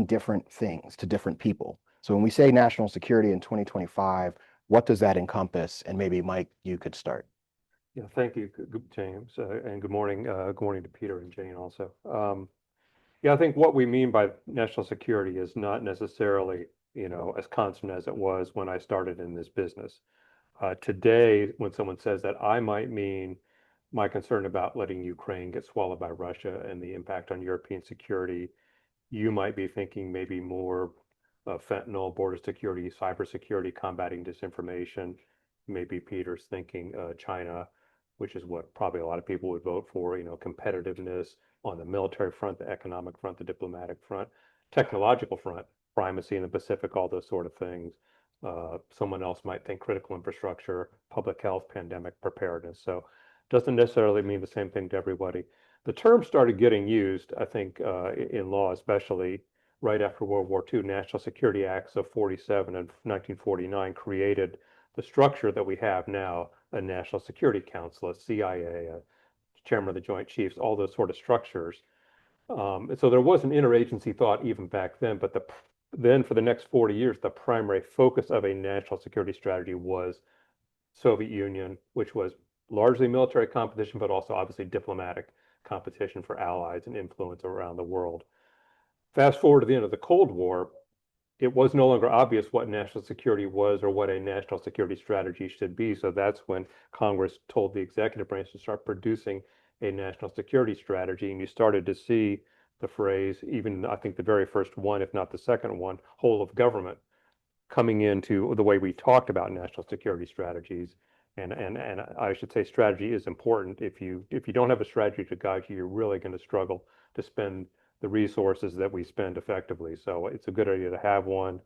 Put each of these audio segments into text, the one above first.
different things to different people. So when we say national security in 2025, what does that encompass? And maybe Mike, you could start. Yeah, thank you, James, and good morning. Good morning to Peter and Jane also. Yeah, I think what we mean by national security is not necessarily, as constant as it was when I started in this business. Today, when someone says that, I might mean my concern about letting Ukraine get swallowed by Russia and the impact on European security. You might be thinking maybe more fentanyl, border security, cybersecurity, combating disinformation. Maybe Peter's thinking China, which is what probably a lot of people would vote for, competitiveness on the military front, the economic front, the diplomatic front, technological front, primacy in the Pacific, all those sort of things. Someone else might think critical infrastructure, public health, pandemic preparedness. So it doesn't necessarily mean the same thing to everybody. The term started getting used, I think, in law, especially right after World War II. National Security Acts of 47 and 1949 created the structure that we have now, a National Security Council, a CIA, a chairman of the Joint Chiefs, all those sort of structures. And so there was an interagency thought even back then, but then for the next 40 years, the primary focus of a national security strategy was Soviet Union, which was largely military competition, but also obviously diplomatic competition for allies and influence around the world. Fast forward to the end of the Cold War, it was no longer obvious what national security was or what a national security strategy should be. So that's when Congress told the executive branch to start producing a national security strategy. And you started to see the phrase, even I think the very first one, if not the second one, whole of government, coming into the way we talked about national security strategies. And I should say strategy is important. If you don't have a strategy to guide you, you're really going to struggle to spend the resources that we spend effectively. So it's a good idea to have one.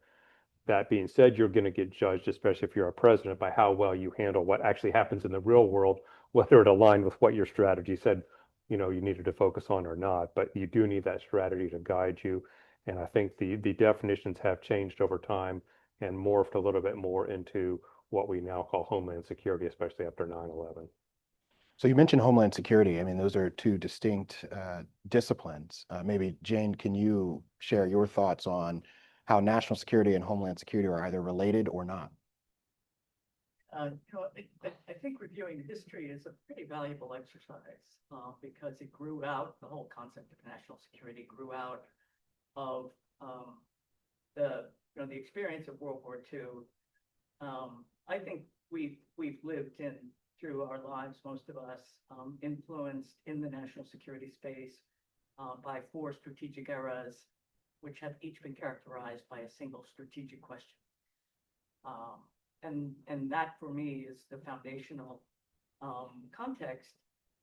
That being said, you're going to get judged, especially if you're a president, by how well you handle what actually happens in the real world, whether it aligned with what your strategy said, you needed to focus on or not. But you do need that strategy to guide you. And I think the definitions have changed over time and morphed a little bit more into what we now call Homeland Security, especially after 9/11. So you mentioned Homeland Security. I mean, those are two distinct disciplines. Maybe Jane, can you share your thoughts on how national security and Homeland Security are either related or not? I think reviewing history is a pretty valuable exercise because it grew out, the whole concept of national security grew out of the experience of World War II. I think we've lived through our lives, most of us, influenced in the national security space by 4 strategic eras, which have each been characterized by a single strategic question. And that, for me, is the foundational context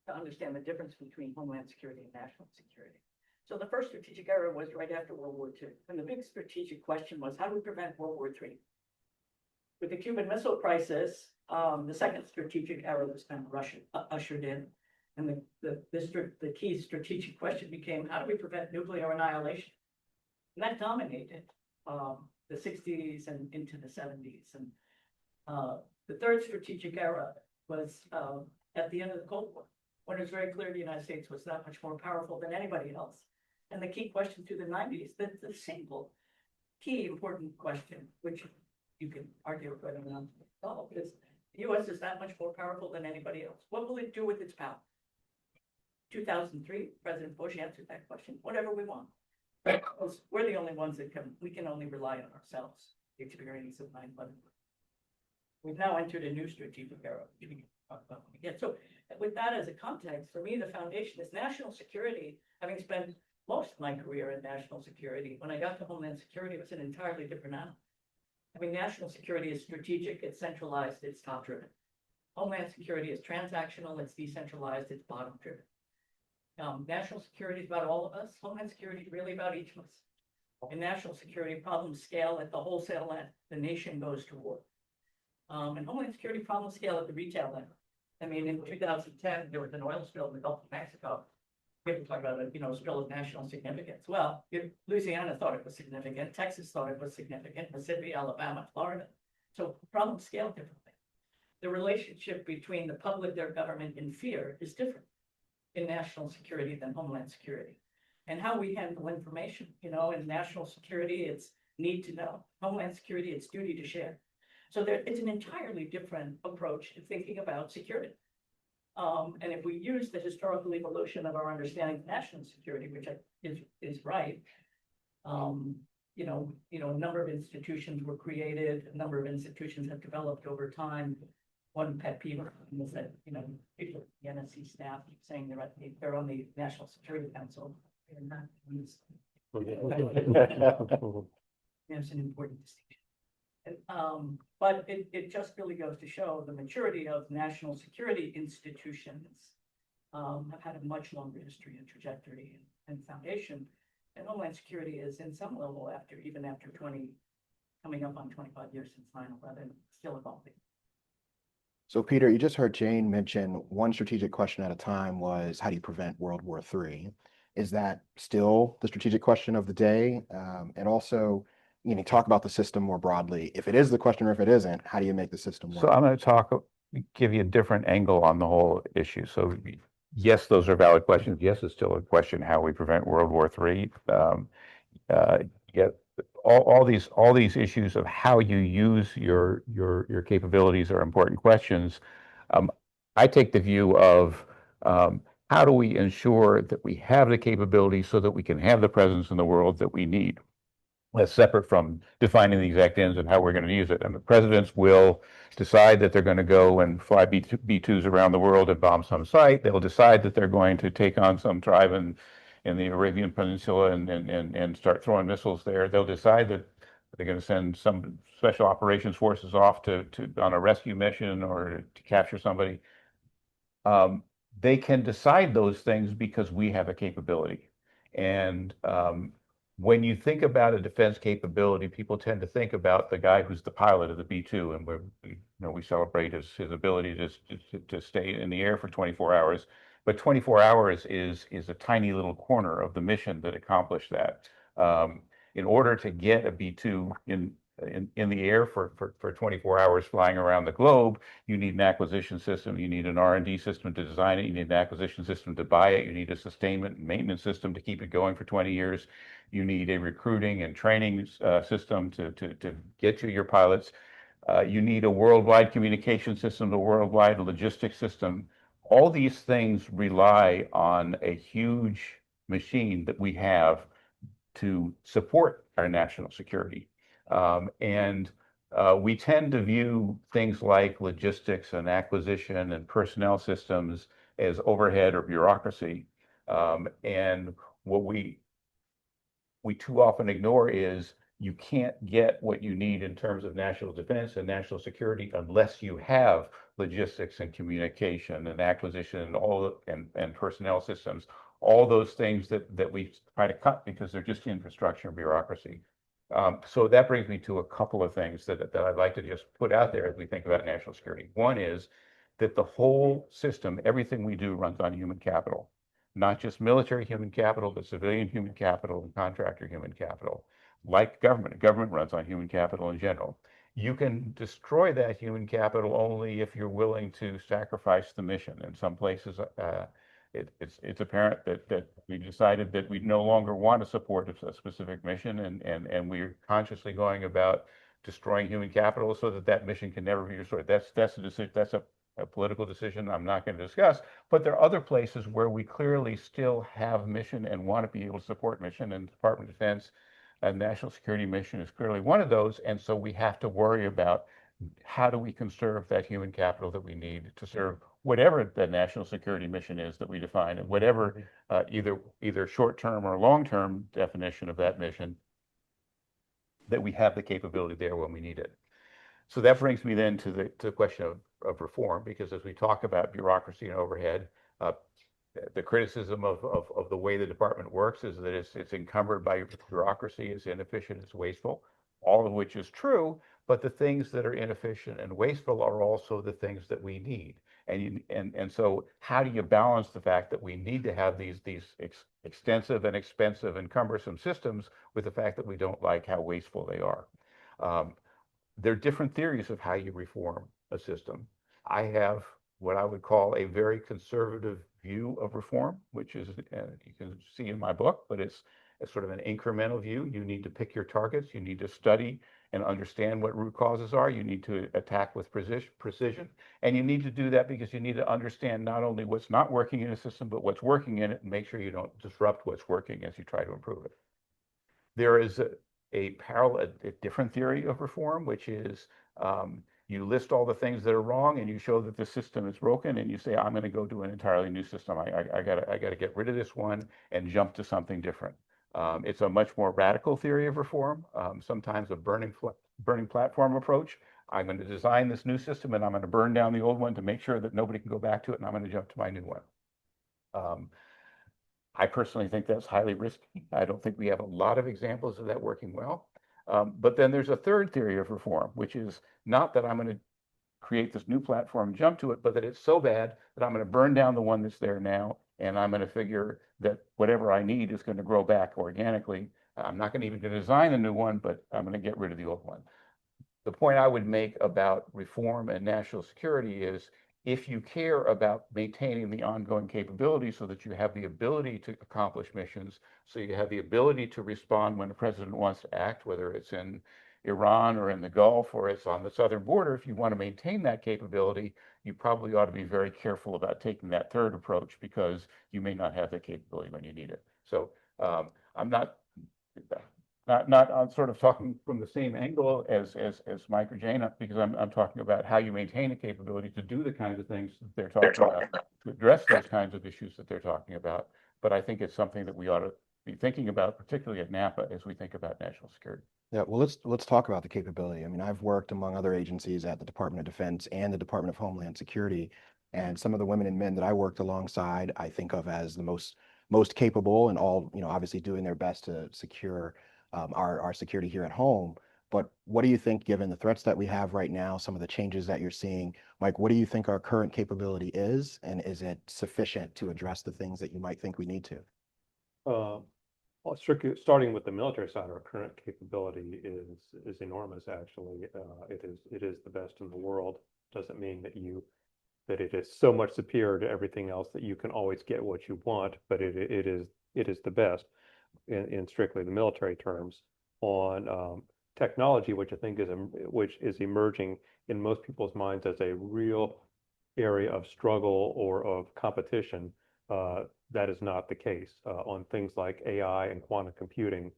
to understand the difference between Homeland Security and national security. So the first strategic era was right after World War II. And the big strategic question was, how do we prevent World War III? With the Cuban Missile Crisis, the second strategic era was kind of ushered in. And the key strategic question became, how do we prevent nuclear annihilation? And that dominated the 60s and into the 70s. And the third strategic era was at the end of the Cold War, when it was very clear the United States was that much more powerful than anybody else. And the key question through the 90s, the single key important question, which you can argue whether or not to solve, is the U.S. is that much more powerful than anybody else. What will it do with its power? 2003, President Bush answered that question, whatever we want. Because we're the only ones we can only rely on ourselves, the experience of 9/11. We've now entered a new strategic era. So with that as a context, for me, the foundation is national security. Having spent most of my career in national security, when I got to Homeland Security, it was an entirely different animal. I mean, national security is strategic, it's centralized, it's top-driven. Homeland security is transactional, it's decentralized, it's bottom-driven. National security is about all of us. Homeland security is really about each of us. In national security, problems scale at the wholesale end. The nation goes to war. And Homeland security problems scale at the retail end. I mean, in 2010, there was an oil spill in the Gulf of Mexico. People talk about a spill of national significance. Well, Louisiana thought it was significant. Texas thought it was significant. Mississippi, Alabama, Florida. So problems scale differently. The relationship between the public, their government, and fear is different in national security than Homeland Security. and how we handle information, you know, in national security, it's need to know. Homeland security, it's duty to share. So there, it's an entirely different approach to thinking about security. And if we use the historical evolution of our understanding of national security, which is right, a number of institutions were created, a number of institutions have developed over time. One pet peeve is that, people, the NSC staff keep saying they're on the National Security Council. They're not. There's an important distinction. But it just really goes to show the maturity of national security institutions have had a much longer history and trajectory and foundation. And Homeland Security is in some level even after coming up on 25 years since 9/11, still evolving. So Peter, you just heard Jane mention one strategic question at a time was how do you prevent World War III? Is that still the strategic question of the day? And also, talk about the system more broadly. If it is the question or if it isn't, how do you make the system work? So I'm going to give you a different angle on the whole issue. So yes, those are valid questions. Yes, it's still a question how we prevent World War III. Yet all these issues of how you use your capabilities are important questions. I take the view of how do we ensure that we have the capabilities so that we can have the presence in the world that we need. That's separate from defining the exact ends and how we're going to use it. And the presidents will decide that they're going to go and fly B-2s around the world and bomb some site. They'll decide that they're going to take on some tribe in the Arabian Peninsula and start throwing missiles there. They'll decide that they're going to send some special operations forces off on a rescue mission or to capture somebody. They can decide those things because we have a capability. And when you think about a defense capability, people tend to think about the guy who's the pilot of the B-2, and we celebrate his ability to stay in the air for 24 hours. But 24 hours is a tiny little corner of the mission that accomplished that. In order to get a B-2 in the air for 24 hours flying around the globe, you need an acquisition system, you need an R&D system to design it, you need an acquisition system to buy it, you need a sustainment and maintenance system to keep it going for 20 years. You need a recruiting and training system to get you your pilots. You need a worldwide communication system, a worldwide logistics system. All these things rely on a huge machine that we have to support our national security. We tend to view things like logistics and acquisition and personnel systems as overhead or bureaucracy. And what we too often ignore is you can't get what you need in terms of national defense and national security unless you have logistics and communication and acquisition and personnel systems, all those things that we try to cut because they're just infrastructure and bureaucracy. So that brings me to a couple of things that I'd like to just put out there as we think about national security. One is that the whole system, everything we do runs on human capital. Not just military human capital, but civilian human capital and contractor human capital. Like government runs on human capital in general. You can destroy that human capital only if you're willing to sacrifice the mission. In some places, it's apparent that we decided that we no longer want to support a specific mission, and we're consciously going about destroying human capital so that mission can never be restored. That's a decision. That's a political decision I'm not going to discuss, but there are other places where we clearly still have mission and want to be able to support mission, and Department of Defense and national security mission is clearly one of those. And so we have to worry about how do we conserve that human capital that we need to serve whatever the national security mission is that we define, and whatever either short-term or long-term definition of that mission, that we have the capability there when we need it. So that brings me then to the question of reform, because as we talk about bureaucracy and overhead, the criticism of the way the department works is that it's encumbered by bureaucracy, it's inefficient, it's wasteful, all of which is true, but the things that are inefficient and wasteful are also the things that we need. And so how do you balance the fact that we need to have these extensive and expensive and cumbersome systems with the fact that we don't like how wasteful they are? There are different theories of how you reform a system. I have what I would call a very conservative view of reform, which is, you can see in my book, but it's sort of an incremental view. You need to pick your targets. You need to study and understand what root causes are. You need to attack with precision. And you need to do that because you need to understand not only what's not working in a system, but what's working in it, and make sure you don't disrupt what's working as you try to improve it. There is a parallel, a different theory of reform, which is you list all the things that are wrong and you show that the system is broken, and you say, I'm going to go do an entirely new system. I gotta get rid of this one and jump to something different. It's a much more radical theory of reform, sometimes a burning platform approach. I'm going to design this new system and I'm going to burn down the old one to make sure that nobody can go back to it, and I'm going to jump to my new one. I personally think that's highly risky. I don't think we have a lot of examples of that working well. But then there's a third theory of reform, which is not that I'm going to create this new platform and jump to it, but that it's so bad that I'm going to burn down the one that's there now, and I'm going to figure that whatever I need is going to grow back organically. I'm not going to even design a new one, but I'm going to get rid of the old one. The point I would make about reform and national security is, if you care about maintaining the ongoing capability so that you have the ability to accomplish missions, so you have the ability to respond when the president wants to act, whether it's in Iran or in the Gulf or it's on the southern border, if you want to maintain that capability, you probably ought to be very careful about taking that third approach, because you may not have that capability when you need it. So I'm not I'm sort of talking from the same angle as Mike or Jane, because I'm talking about how you maintain a capability to do the kinds of things that they're talking about, to address those kinds of issues that they're talking about. But I think it's something that we ought to be thinking about, particularly at NAPA, as we think about national security. Yeah, well, let's talk about the capability. I mean, I've worked among other agencies at the Department of Defense and the Department of Homeland Security, and some of the women and men that I worked alongside, I think of as the most capable, and all, obviously doing their best to secure our security here at home. But what do you think, given the threats that we have right now, some of the changes that you're seeing, Mike, what do you think our current capability is, and is it sufficient to address the things that you might think we need to? Well, strictly starting with the military side, our current capability is enormous. Actually, it is the best in the world. Doesn't mean that it is so much superior to everything else that you can always get what you want, but it is the best in strictly the military terms. On technology, which I think is emerging in most people's minds as a real area of struggle or of competition. That is not the case. On things like AI and quantum computing,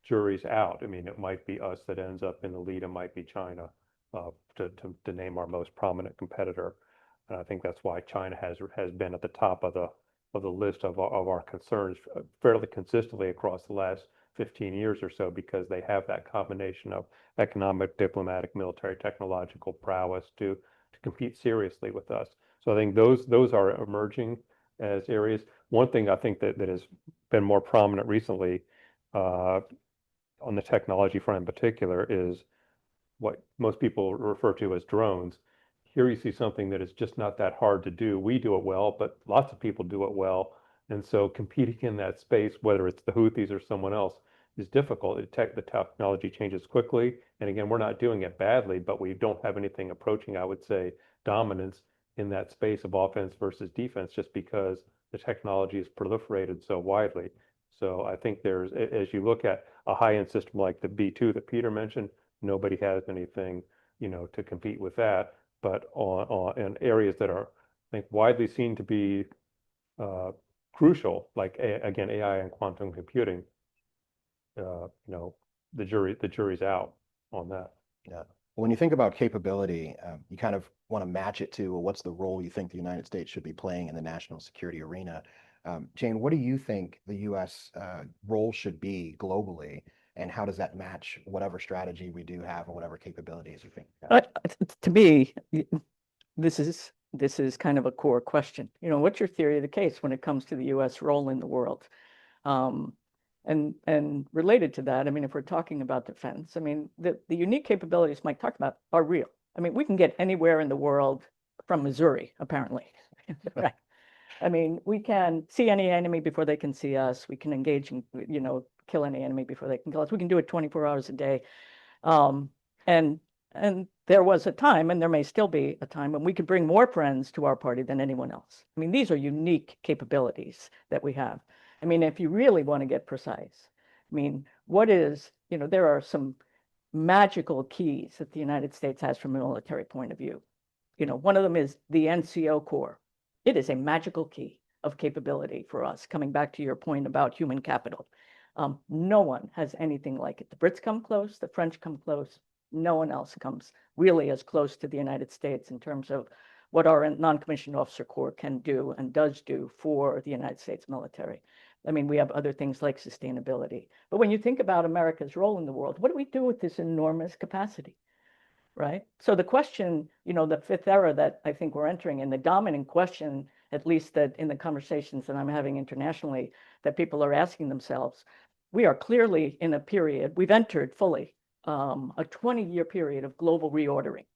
jury's out. I mean, it might be us that ends up in the lead. It might be China, to name our most prominent competitor. And I think that's why China has been at the top of the list of our concerns fairly consistently across the last 15 years or so, because they have that combination of economic, diplomatic, military, technological prowess to compete seriously with us. So I think those are emerging as areas. One thing I think that has been more prominent recently on the technology front in particular is what most people refer to as drones. Here you see something that is just not that hard to do. We do it well, but lots of people do it well. And so competing in that space, whether it's the Houthis or someone else, is difficult. The technology changes quickly. And again, we're not doing it badly, but we don't have anything approaching, I would say, dominance in that space of offense versus defense, just because the technology is proliferated so widely. So I think as you look at a high-end system like the B2 that Peter mentioned, nobody has anything, to compete with that. But in areas that are, I think, widely seen to be crucial, like again, AI and quantum computing, the jury's out on that. Yeah. When you think about capability, you kind of want to match it to, well, what's the role you think the United States should be playing in the national security arena? Jane, what do you think the U.S. Role should be globally, and how does that match whatever strategy we do have or whatever capabilities you think? To me, this is kind of a core question. What's your theory of the case when it comes to the U.S. role in the world? And related to that, I mean, if we're talking about defense, I mean, the unique capabilities Mike talked about are real. I mean, we can get anywhere in the world from Missouri, apparently. Right. I mean, we can see any enemy before they can see us. We can engage and, kill any enemy before they can kill us. We can do it 24 hours a day. And there was a time, and there may still be a time, when we could bring more friends to our party than anyone else. I mean, these are unique capabilities that we have. I mean, if you really want to get precise, I mean, what is, there are some magical keys that the United States has from a military point of view. One of them is the NCO Corps. It is a magical key of capability for us, coming back to your point about human capital. No one has anything like it. The Brits come close, the French come close. No one else comes really as close to the United States in terms of what our non-commissioned officer corps can do and does do for the United States military. I mean, we have other things like sustainability. But when you think about America's role in the world, what do we do with this enormous capacity, right? So the question, the fifth era that I think we're entering, and the dominant question, at least that in the conversations that I'm having internationally, that people are asking themselves, we are clearly in a period, we've entered fully a 20-year period of global reordering,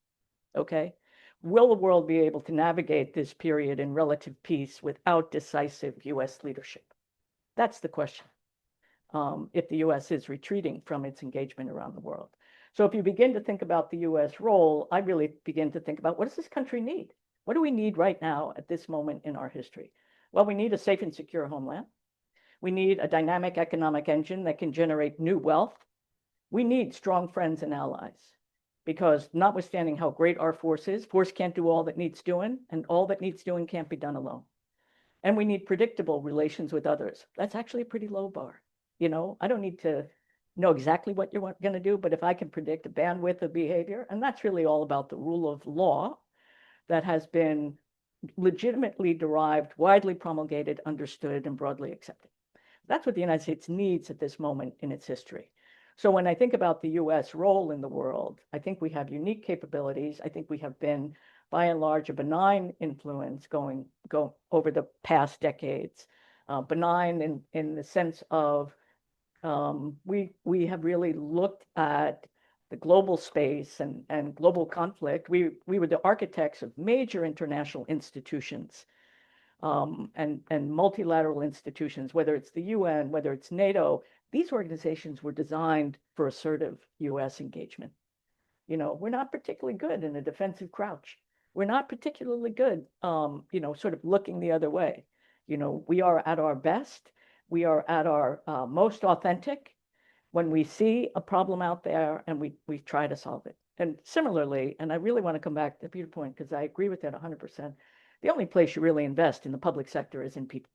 okay? Will the world be able to navigate this period in relative peace without decisive US leadership? That's the question, if the US is retreating from its engagement around the world. So if you begin to think about the US role, I really begin to think about, what does this country need? What do we need right now at this moment in our history? Well, we need a safe and secure homeland. We need a dynamic economic engine that can generate new wealth. We need strong friends and allies, because notwithstanding how great our force is, force can't do all that needs doing, and all that needs doing can't be done alone. And we need predictable relations with others. That's actually a pretty low bar. I don't need to know exactly what you're going to do, but if I can predict a bandwidth of behavior, and that's really all about the rule of law that has been legitimately derived, widely promulgated, understood, and broadly accepted. That's what the United States needs at this moment in its history. So when I think about the US role in the world, I think we have unique capabilities. I think we have been, by and large, a benign influence go over the past decades. Benign in the sense of we have really looked at the global space and global conflict. We were the architects of major international institutions and multilateral institutions, whether it's the UN, whether it's NATO. These organizations were designed for assertive US engagement. We're not particularly good in a defensive crouch. We're not particularly good, sort of looking the other way. We are at our best. We are at our most authentic when we see a problem out there and we try to solve it. And similarly, and I really want to come back to Peter's point, because I agree with that 100%, the only place you really invest in the public sector is in people.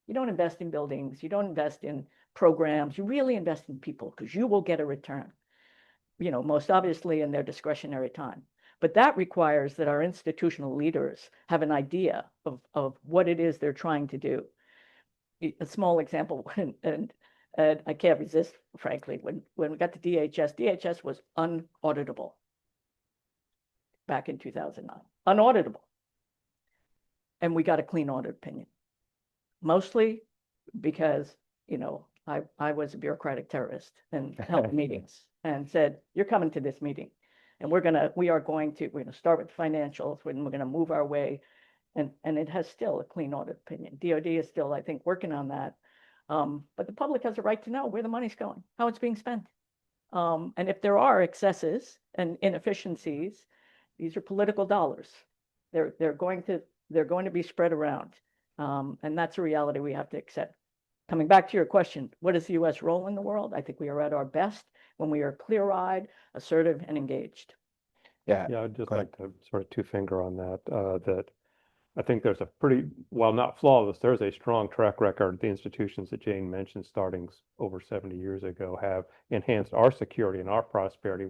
You don't invest in buildings. You don't invest in programs. You really invest in people, because you will get a return, most obviously in their discretionary time. But that requires that our institutional leaders have an idea of what it is they're trying to do. A small example, and I can't resist, frankly, when we got to DHS was unauditable back in 2009, unauditable. And we got a clean audit opinion, mostly because, I was a bureaucratic terrorist and held meetings and said, you're coming to this meeting and we're going to start with financials, and we're going to move our way. And it has still a clean audit opinion. DOD is still, I think, working on that. But the public has a right to know where the money's going, how it's being spent. And if there are excesses and inefficiencies, these are political dollars. They're going to be spread around. And that's a reality we have to accept. Coming back to your question, what is the US role in the world? I think we are at our best when we are clear-eyed, assertive, and engaged. Yeah. Yeah, I'd just like to sort of two-finger on that, that I think there's a pretty, while not flawless, there's a strong track record. The institutions that Jane mentioned starting over 70 years ago have enhanced our security and our prosperity,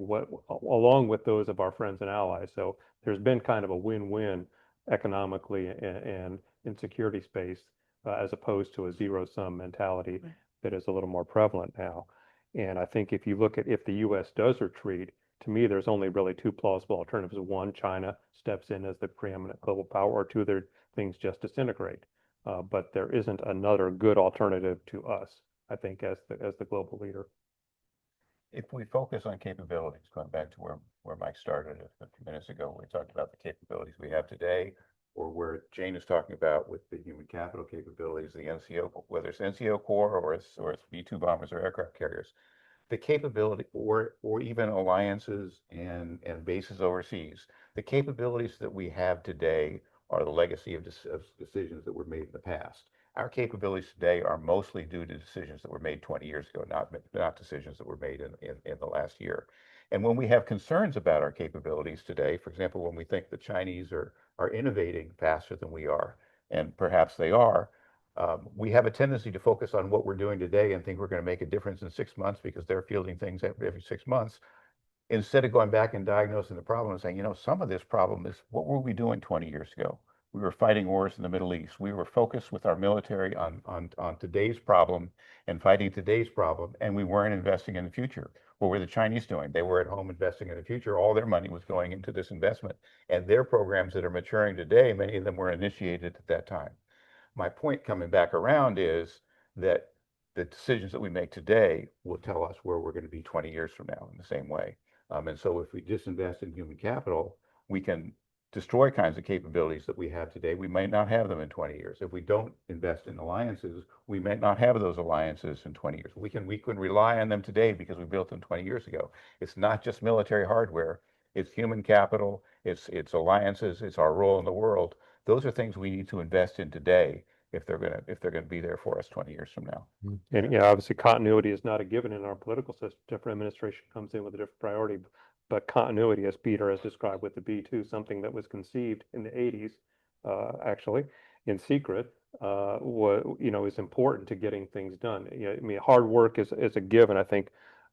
along with those of our friends and allies. So there's been kind of a win-win economically and in security space, as opposed to a zero-sum mentality that is a little more prevalent now. And I think if you look at if the US does retreat, to me, there's only really two plausible alternatives. One, China steps in as the preeminent global power, or two, things just disintegrate. But there isn't another good alternative to us, I think, as the global leader. If we focus on capabilities, going back to where Mike started a few minutes ago, we talked about the capabilities we have today, or where Jane is talking about with the human capital capabilities, the NCO, whether it's NCO Corps or it's B-2 bombers or aircraft carriers. the capability, or even alliances and bases overseas, the capabilities that we have today are the legacy of decisions that were made in the past. Our capabilities today are mostly due to decisions that were made 20 years ago, not decisions that were made in the last year. And when we have concerns about our capabilities today, for example, when we think the Chinese are innovating faster than we are, and perhaps they are, we have a tendency to focus on what we're doing today and think we're going to make a difference in 6 months because they're fielding things every 6 months, instead of going back and diagnosing the problem and saying, you know, some of this problem is what were we doing 20 years ago? We were fighting wars in the Middle East. We were focused with our military on today's problem and fighting today's problem, and we weren't investing in the future. What were the Chinese doing? They were at home investing in the future. All their money was going into this investment, and their programs that are maturing today, many of them were initiated at that time. My point coming back around is that the decisions that we make today will tell us where we're going to be 20 years from now in the same way. And so if we disinvest in human capital, we can destroy kinds of capabilities that we have today. We might not have them in 20 years. If we don't invest in alliances, we might not have those alliances in 20 years. We can rely on them today because we built them 20 years ago. It's not just military hardware. It's human capital. It's alliances. It's our role in the world. Those are things we need to invest in today if they're going to be there for us 20 years from now. And obviously continuity is not a given in our political system. Different administration comes in with a different priority, but continuity, as Peter has described with the B2, something that was conceived in the 80s, actually in secret, is important to getting things done. I mean, hard work is a given. I think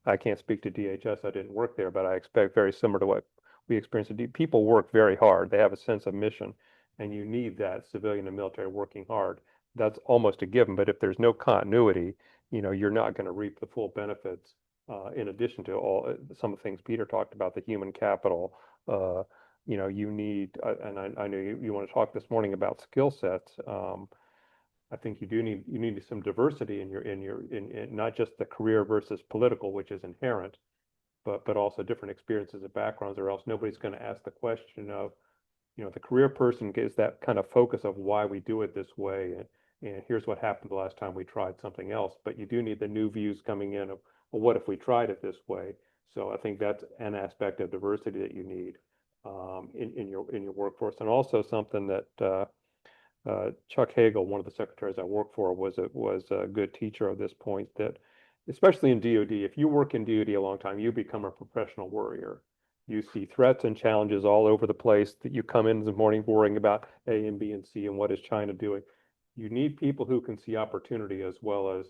I can't speak to DHS. I didn't work there, but I expect very similar to what we experience. People work very hard. They have a sense of mission, and you need that civilian and military working hard. That's almost a given. But if there's no continuity, you're not going to reap the full benefits. In addition to all some of the things Peter talked about, the human capital, you need, and I know you want to talk this morning about skill sets. I think you need some diversity in not just the career versus political, which is inherent, but also different experiences and backgrounds, or else nobody's going to ask the question of, the career person gets that kind of focus of why we do it this way, and here's what happened the last time we tried something else. But you do need the new views coming in of, well, what if we tried it this way? So I think that's an aspect of diversity that you need in your workforce, and also something that Chuck Hagel, one of the secretaries I worked for, was a good teacher of this point, that especially in DoD, if you work in DoD a long time, you become a professional worrier. You see threats and challenges all over the place, that you come in the morning worrying about A and B and C and what is China doing. You need people who can see opportunity as well as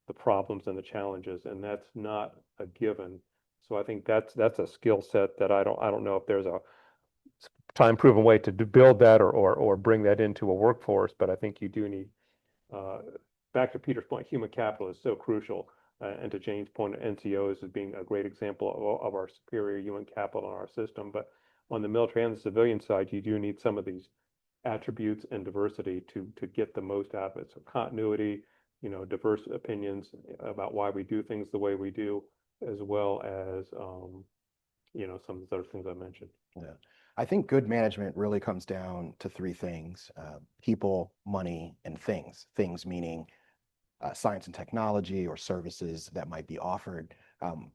the problems and the challenges, and that's not a given. So I think that's a skill set that I don't know if there's a time-proven way to build that or bring that into a workforce, but I think you do need, back to Peter's point, human capital is so crucial. And to Jane's point, NCOs as being a great example of our superior human capital in our system. But on the military and the civilian side, you do need some of these attributes and diversity to get the most out of it. So continuity, diverse opinions about why we do things the way we do, as well as, some of the other things I mentioned. Yeah. I think good management really comes down to three things: people, money, and things. Things meaning science and technology or services that might be offered.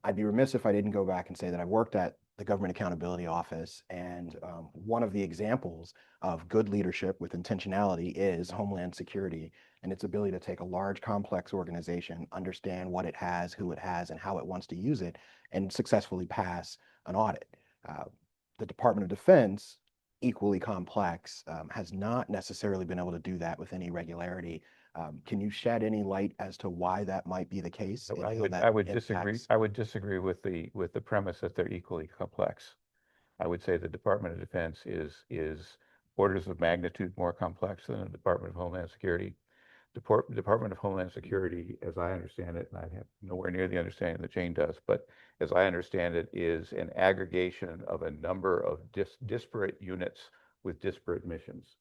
I'd be remiss if I didn't go back and say that I worked at the Government Accountability Office, and one of the examples of good leadership with intentionality is Homeland Security and its ability to take a large, complex organization, understand what it has, who it has, and how it wants to use it, and successfully pass an audit. The Department of Defense, equally complex, has not necessarily been able to do that with any regularity. Can you shed any light as to why that might be the case? I would disagree with the premise that they're equally complex. I would say the Department of Defense is orders of magnitude more complex than the Department of Homeland Security. Department of Homeland Security, as I understand it, and I have nowhere near the understanding that Jane does, but as I understand it, is an aggregation of a number of disparate units with disparate missions.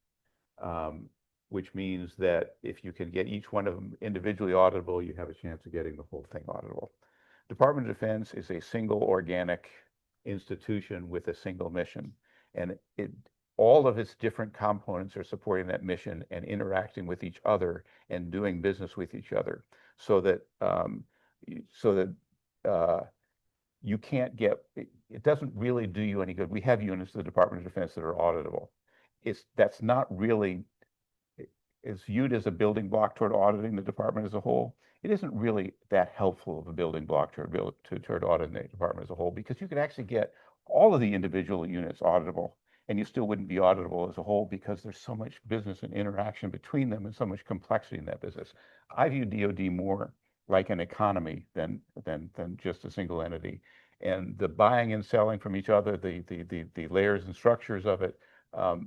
Which means that if you can get each one of them individually auditable, you have a chance of getting the whole thing auditable. Department of Defense is a single organic institution with a single mission, and all of its different components are supporting that mission and interacting with each other and doing business with each other, so that you can't get, it doesn't really do you any good. We have units of the Department of Defense that are auditable. That's not really, is viewed as a building block toward auditing the department as a whole. It isn't really that helpful of a building block toward auditing the department as a whole, because you could actually get all of the individual units auditable, and you still wouldn't be auditable as a whole, because there's so much business and interaction between them and so much complexity in that business. I view DoD more like an economy than just a single entity. And the buying and selling from each other, the layers and structures of it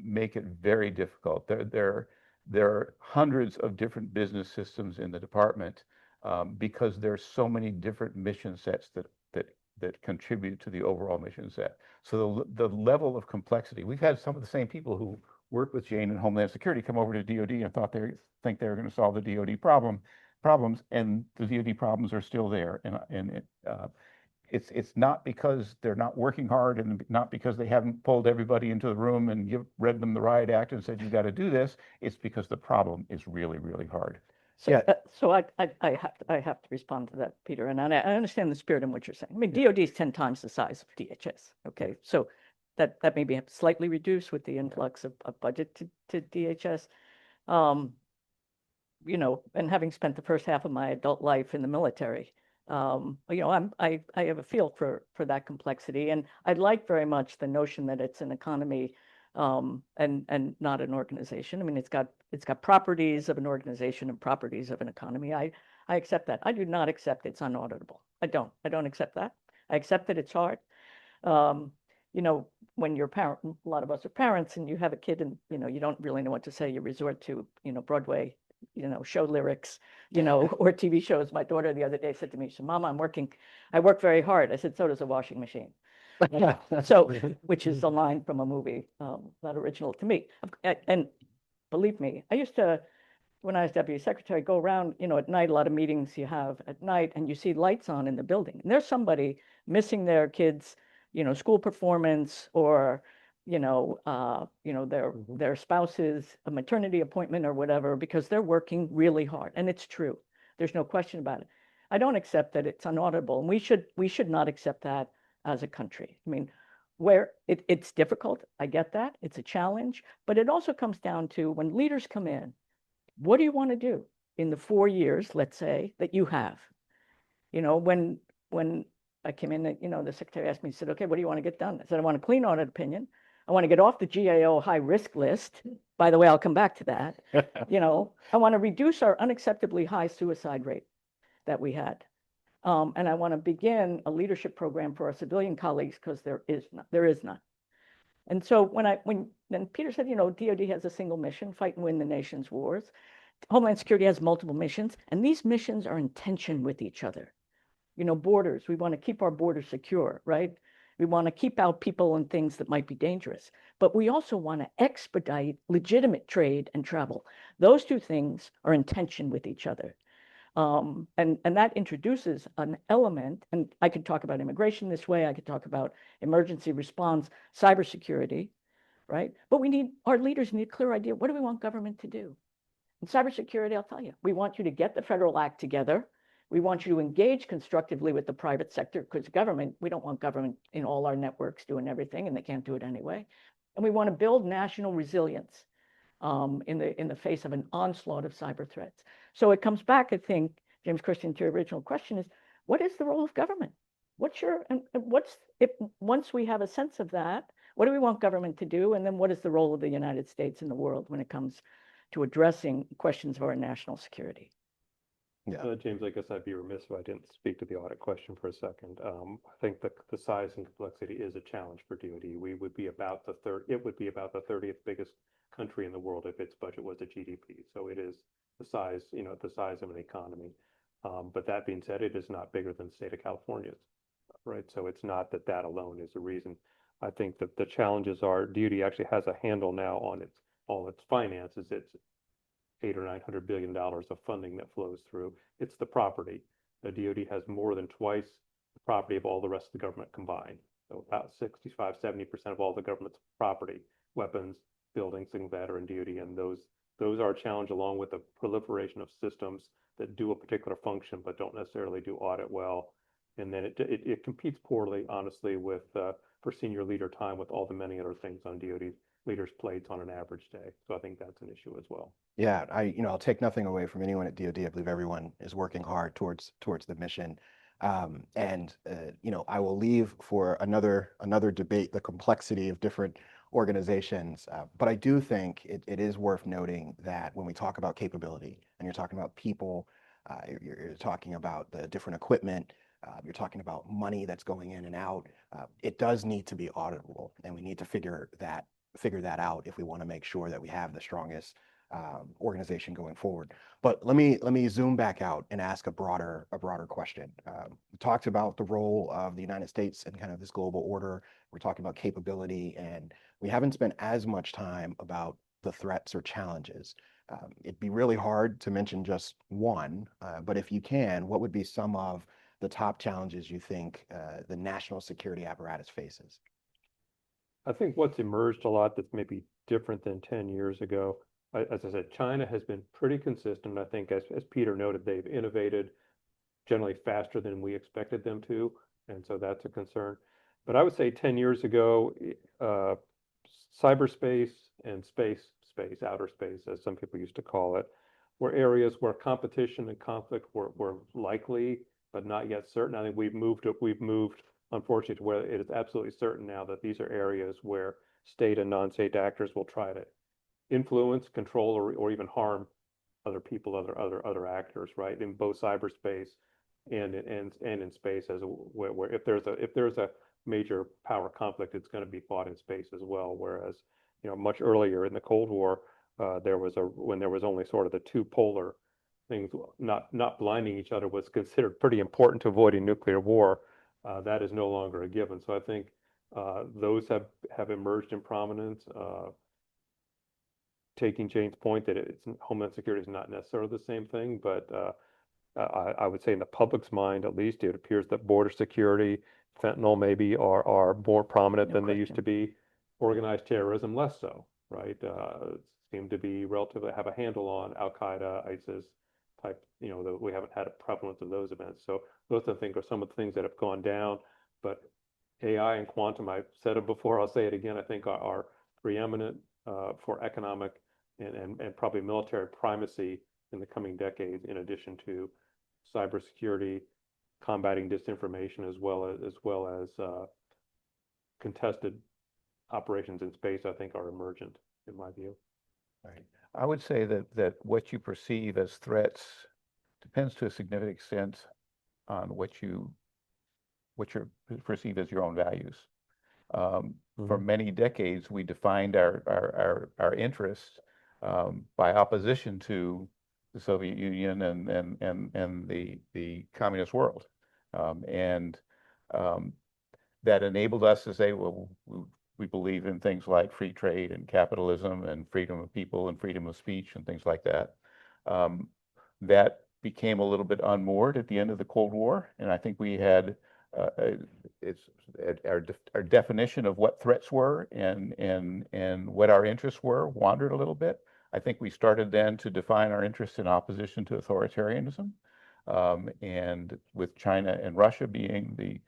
make it very difficult. There are hundreds of different business systems in the department because there's so many different mission sets that contribute to the overall mission set. So the level of complexity, we've had some of the same people who worked with Jane in Homeland Security come over to DoD and think they were going to solve the DoD problems, and the DoD problems are still there. And it's not because they're not working hard, and not because they haven't pulled everybody into the room and read them the riot act and said, you got to do this. It's because the problem is really, really hard. So, Yeah. so I have to respond to that, Peter, and I understand the spirit in what you're saying. I mean, DoD is 10 times the size of DHS. Okay, so that maybe have slightly reduced with the influx of budget to DHS. You know, and having spent the first half of my adult life in the military, you know, I have a feel for that complexity, and I like very much the notion that it's an economy and not an organization. I mean, it's got properties of an organization and properties of an economy. I accept that. I do not accept it's unauditable. I don't accept that. I accept that it's hard. You know, when you're a parent, a lot of us are parents, and you have a kid, and you know, you don't really know what to say. You resort to, you know, Broadway, you know, show lyrics, you know, or TV shows. My daughter the other day said to me, she said, Mama, I work very hard. I said, so does a washing machine. So, which is a line from a movie, not original to me. And believe me, I used to, when I was deputy secretary, go around, you know, at night, a lot of meetings you have at night, and you see lights on in the building. And there's somebody missing their kids, you know, school performance, or, their spouse's a maternity appointment or whatever, because they're working really hard. And it's true. There's no question about it. I don't accept that it's unauditable, and we should not accept that as a country. I mean, where it's difficult, I get that, it's a challenge, but it also comes down to when leaders come in, what do you want to do in the 4 years, let's say, that you have? You know, when I came in, you know, the secretary asked me, he said, okay, what do you want to get done? I said, I want a clean audit opinion. I want to get off the GAO high risk list. By the way, I'll come back to that. You know, I want to reduce our unacceptably high suicide rate that we had. And I want to begin a leadership program for our civilian colleagues, because there is none. And so when then Peter said, you know, DoD has a single mission, fight and win the nation's wars. Homeland Security has multiple missions, and these missions are in tension with each other. You know, borders, we want to keep our borders secure, right? We want to keep out people and things that might be dangerous, but we also want to expedite legitimate trade and travel. Those two things are in tension with each other. And that introduces an element, and I could talk about immigration this way, I could talk about emergency response, cybersecurity, right? But our leaders need a clear idea, what do we want government to do? In cybersecurity, I'll tell you, we want you to get the federal act together. We want you to engage constructively with the private sector, because government, we don't want government in all our networks doing everything, and they can't do it anyway. And we want to build national resilience in the face of an onslaught of cyber threats. So it comes back, I think, James Christian, to your original question is, what is the role of government? Once we have a sense of that, what do we want government to do? And then what is the role of the United States in the world when it comes to addressing questions of our national security? Yeah. James, I guess I'd be remiss if I didn't speak to the audit question for a second. I think the size and complexity is a challenge for DoD. It would be about the 30th biggest country in the world if its budget was a GDP. So it is the size of an economy. But that being said, it is not bigger than the state of California's, right? So it's not that alone is the reason. I think that the challenges are DoD actually has a handle now on all its finances. It's $800 or $900 billion of funding that flows through. It's the property. The DoD has more than twice the property of all the rest of the government combined. So about 65–70% of all the government's property, weapons, buildings, things that are in DoD, and those are a challenge, along with the proliferation of systems that do a particular function but don't necessarily do audit well. And then it competes poorly, honestly, with for senior leader time with all the many other things on DoD leaders' plates on an average day. So I think that's an issue as well. Yeah, I'll take nothing away from anyone at DoD. I believe everyone is working hard towards the mission. I will leave for another debate the complexity of different organizations. But I do think it is worth noting that when we talk about capability and you're talking about people, you're talking about the different equipment, you're talking about money that's going in and out. It does need to be auditable, and we need to figure that out if we want to make sure that we have the strongest organization going forward. But let me zoom back out and ask a broader question. We talked about the role of the United States in kind of this global order. We're talking about capability, and we haven't spent as much time about the threats or challenges. It'd be really hard to mention just one, but if you can, what would be some of the top challenges you think the national security apparatus faces? I think what's emerged a lot that's maybe different than 10 years ago, as I said, China has been pretty consistent. I think as Peter noted, they've innovated generally faster than we expected them to. And so that's a concern. But I would say 10 years ago, cyberspace and outer space, as some people used to call it, were areas where competition and conflict were likely, but not yet certain. I think we've moved, unfortunately, to where it is absolutely certain now that these are areas where state and non-state actors will try to influence, control, or even harm other people, other actors, right? In both cyberspace and in space, where if there's a major power conflict, it's going to be fought in space as well. Whereas, much earlier in the Cold War, when there was only sort of the two polar things, not blinding each other was considered pretty important to avoiding nuclear war. That is no longer a given. So I think those have emerged in prominence. Taking Jane's point that Homeland Security is not necessarily the same thing, but I would say in the public's mind, at least, it appears that border security, fentanyl maybe are more prominent than they used to be. Organized terrorism, less so, right? Seem to be relatively have a handle on Al-Qaeda, ISIS type, we haven't had a prevalence of those events. So those I think are some of the things that have gone down. But AI and quantum, I've said it before, I'll say it again, I think are preeminent for economic and probably military primacy in the coming decades, in addition to cybersecurity, combating disinformation, as well as contested operations in space, I think are emergent in my view. Right. I would say that what you perceive as threats depends to a significant extent on what you perceive as your own values. For many decades, we defined our interests by opposition to the Soviet Union and the communist world, that enabled us to say, well, we believe in things like free trade and capitalism and freedom of people and freedom of speech and things like that. That became a little bit unmoored at the end of the Cold War, and I think we had our definition of what threats were and what our interests were wandered a little bit. I think we started then to define our interests in opposition to authoritarianism, and with China and Russia being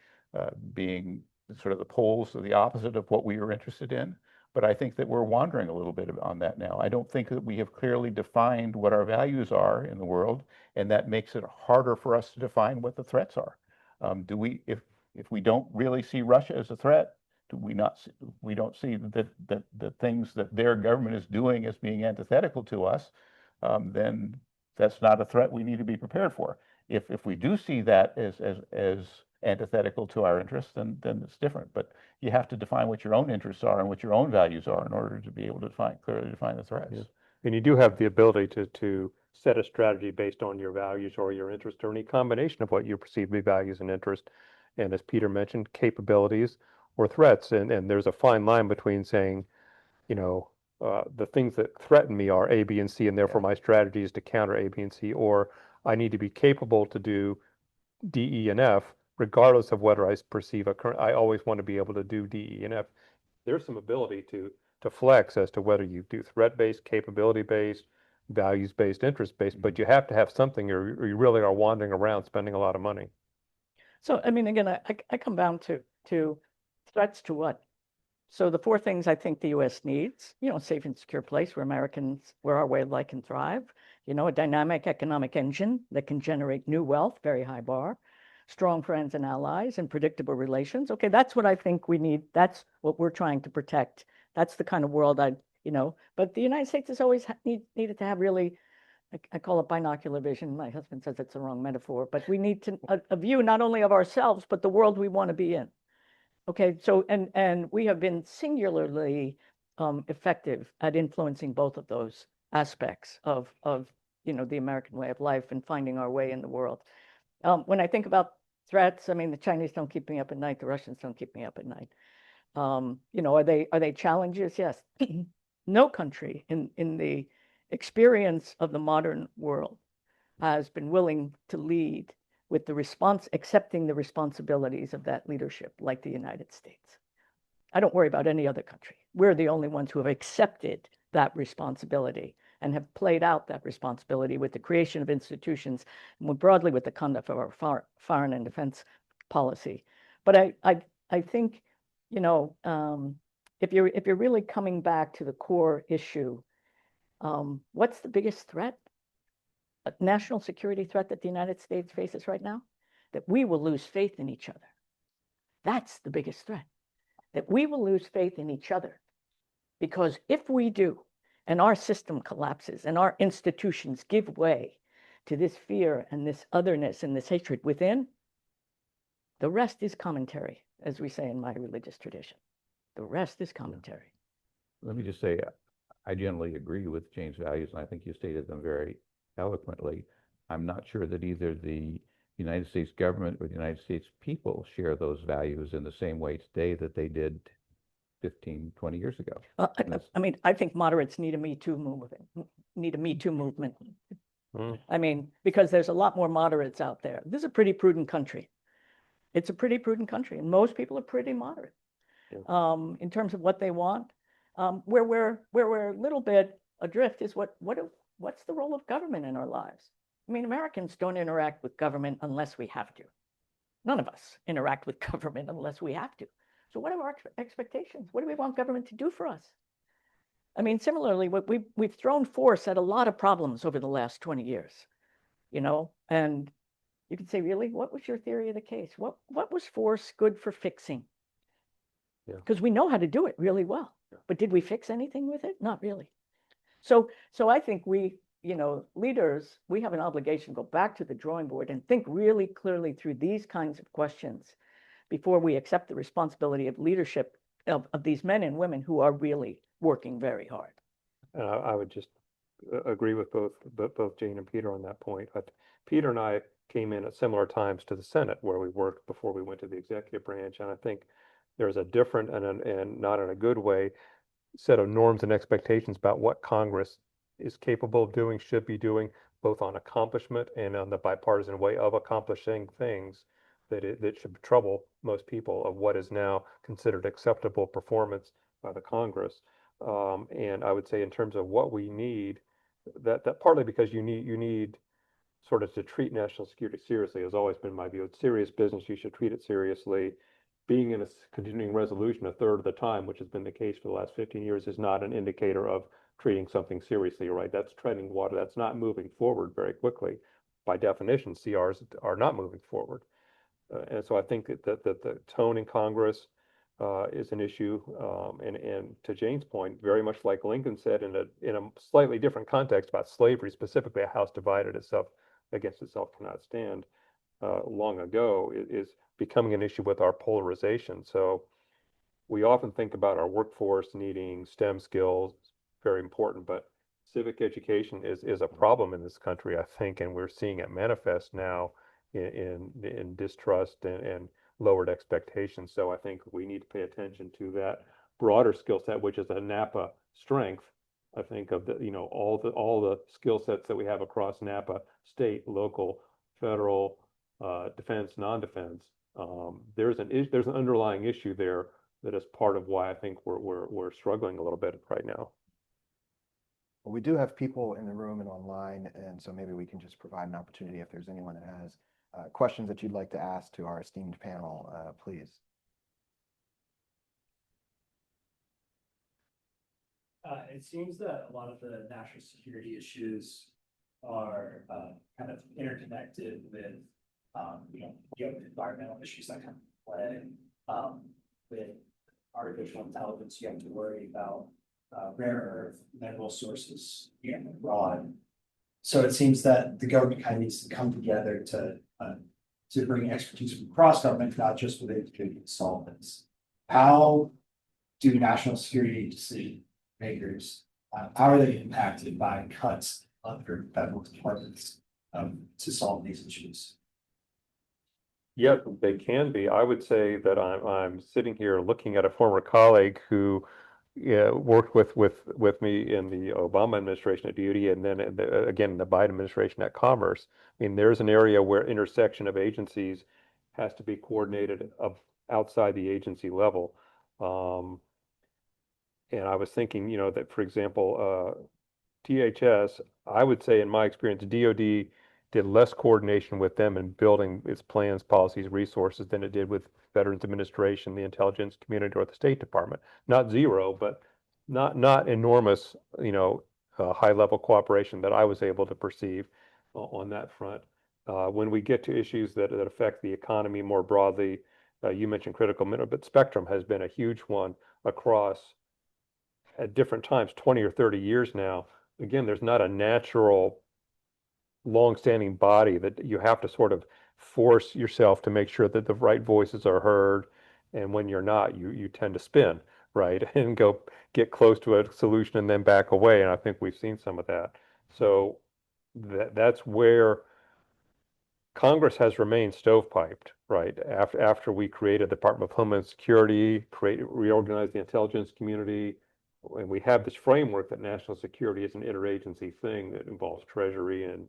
sort of the poles of the opposite of what we were interested in. But I think that we're wandering a little bit on that now. I don't think that we have clearly defined what our values are in the world, and that makes it harder for us to define what the threats are. If we don't really see Russia as a threat, we don't see that the things that their government is doing as being antithetical to us, then that's not a threat we need to be prepared for. If we do see that as antithetical to our interests, then it's different. But you have to define what your own interests are and what your own values are in order to be able to clearly define the threats. Yeah. And you do have the ability to set a strategy based on your values or your interest, or any combination of what you perceive to be values and interest. And as Peter mentioned, capabilities or threats. And there's a fine line between saying, the things that threaten me are A, B, and C, and therefore my strategy is to counter A, B, and C, or I need to be capable to do D, E, and F, regardless of whether I perceive I always want to be able to do D, E, and F. There's some ability to flex as to whether you do threat-based, capability-based, values-based, interest-based, but you have to have something or you really are wandering around spending a lot of money. So, I mean, again, I come down to threats to what? So the four things I think the U.S. needs, a safe and secure place where our way of life can thrive, a dynamic economic engine that can generate new wealth, very high bar, strong friends and allies, and predictable relations. Okay, that's what I think we need. That's what we're trying to protect. That's the kind of world but the United States has always needed to have really, I call it binocular vision. My husband says it's the wrong metaphor, but we need a view not only of ourselves, but the world we want to be in. Okay, so and we have been singularly effective at influencing both of those aspects of the American way of life and finding our way in the world. When I think about threats, I mean, the Chinese don't keep me up at night, the Russians don't keep me up at night. Are they challenges? Yes. No country in the experience of the modern world has been willing to lead with accepting the responsibilities of that leadership, like the United States. I don't worry about any other country. We're the only ones who have accepted that responsibility and have played out that responsibility with the creation of institutions, and more broadly with the conduct of our foreign and defense policy. But I think, if you're really coming back to the core issue, what's the biggest threat? A national security threat that the United States faces right now? That we will lose faith in each other. That's the biggest threat. That we will lose faith in each other. Because if we do, and our system collapses, and our institutions give way to this fear and this otherness and this hatred within, the rest is commentary, as we say in my religious tradition. The rest is commentary. Let me just say, I generally agree with Jane's values, and I think you stated them very eloquently. I'm not sure that either the United States government or the United States people share those values in the same way today that they did 15, 20 years ago. Well, I mean, I think moderates need a Me Too movement. I mean, because there's a lot more moderates out there. This is a pretty prudent country. It's a pretty prudent country, and most people are pretty moderate in terms of what they want. Where we're a little bit adrift is what's the role of government in our lives? I mean, Americans don't interact with government unless we have to. None of us interact with government unless we have to. So what are our expectations? What do we want government to do for us? I mean, similarly, we've thrown force at a lot of problems over the last 20 years, and you could say, really, what was your theory of the case? What was force good for fixing? Because we know how to do it really well. But did we fix anything with it? Not really. So I think leaders, we have an obligation to go back to the drawing board and think really clearly through these kinds of questions before we accept the responsibility of leadership of these men and women who are really working very hard. And I would just agree with both Jane and Peter on that point. Peter and I came in at similar times to the Senate, where we worked before we went to the executive branch, and I think there's a different and not in a good way set of norms and expectations about what Congress is capable of doing, should be doing, both on accomplishment and on the bipartisan way of accomplishing things that should trouble most people of what is now considered acceptable performance by the Congress. And I would say in terms of what we need, that partly because you need sort of to treat national security seriously has always been my view. It's serious business. You should treat it seriously. Being in a continuing resolution a third of the time, which has been the case for the last 15 years, is not an indicator of treating something seriously, right? That's treading water. That's not moving forward very quickly. By definition, CRs are not moving forward. And so I think that the tone in Congress is an issue. And to Jane's point, very much like Lincoln said in a slightly different context about slavery, specifically a house divided itself against itself cannot stand, long ago, is becoming an issue with our polarization. So we often think about our workforce needing STEM skills, very important, but civic education is a problem in this country, I think, and we're seeing it manifest now in distrust and lowered expectations. So I think we need to pay attention to that broader skill set, which is a NAPA strength. I think of all the skill sets that we have across NAPA, state, local, federal, defense, non-defense. There's an underlying issue there that is part of why I think we're struggling a little bit right now. Well, we do have people in the room and online, and so maybe we can just provide an opportunity if there's anyone that has questions that you'd like to ask to our esteemed panel, please. It seems that a lot of the national security issues are kind of interconnected with, you have environmental issues that come into play. With artificial intelligence, you have to worry about rare earth mineral sources being abroad. So it seems that the government kind of needs to come together to bring expertise from across government, not just within individual solvents. How do national security decision makers, how are they impacted by cuts under federal departments to solve these issues? Yeah, they can be. I would say that I'm sitting here looking at a former colleague who worked with me in the Obama administration at DoD, and then again in the Biden administration at Commerce. I mean, there's an area where intersection of agencies has to be coordinated outside the agency level. And I was thinking, that for example, THS, I would say in my experience, DoD did less coordination with them in building its plans, policies, resources than it did with Veterans Administration, the intelligence community, or the State Department. Not zero, but not enormous, high level cooperation that I was able to perceive on that front. When we get to issues that affect the economy more broadly, you mentioned critical mineral, but spectrum has been a huge one across at different times, 20 or 30 years now. Again, there's not a natural long-standing body that you have to sort of force yourself to make sure that the right voices are heard. And when you're not, you tend to spin, right? And go get close to a solution and then back away. And I think we've seen some of that. So that's where Congress has remained stovepiped, right? After we created the Department of Homeland Security, reorganized the intelligence community, and we have this framework that national security is an interagency thing that involves Treasury and